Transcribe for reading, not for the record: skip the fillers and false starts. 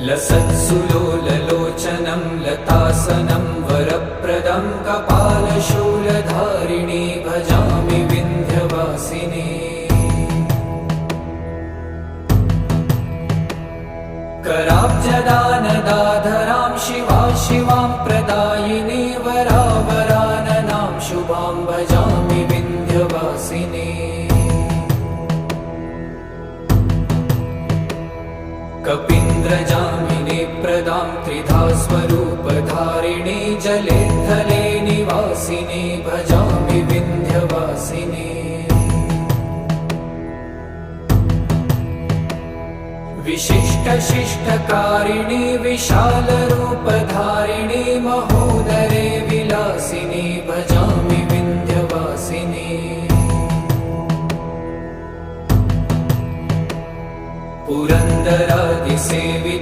लसत्सुलोललोचनं लतासनं वरप्रदं कपालशूलधारिणी भजामि विन्ध्यवासिनी। कराब्जदानदाधरां शिवां प्रदायिनी वरावराननां शुभां भजामि विन्ध्यवासिनी। कपीन्द्रजामिनी प्रदां त्रिधा स्वरूपधारिणी जले थले निवासिनी भजामि विन्ध्यवासिनी। विशिष्टशिष्टकारिणी विशालरूपधारिणी महोदरे विलासिनी भजामि विन्ध्यवासिनी। पुरन्दरादिसेविता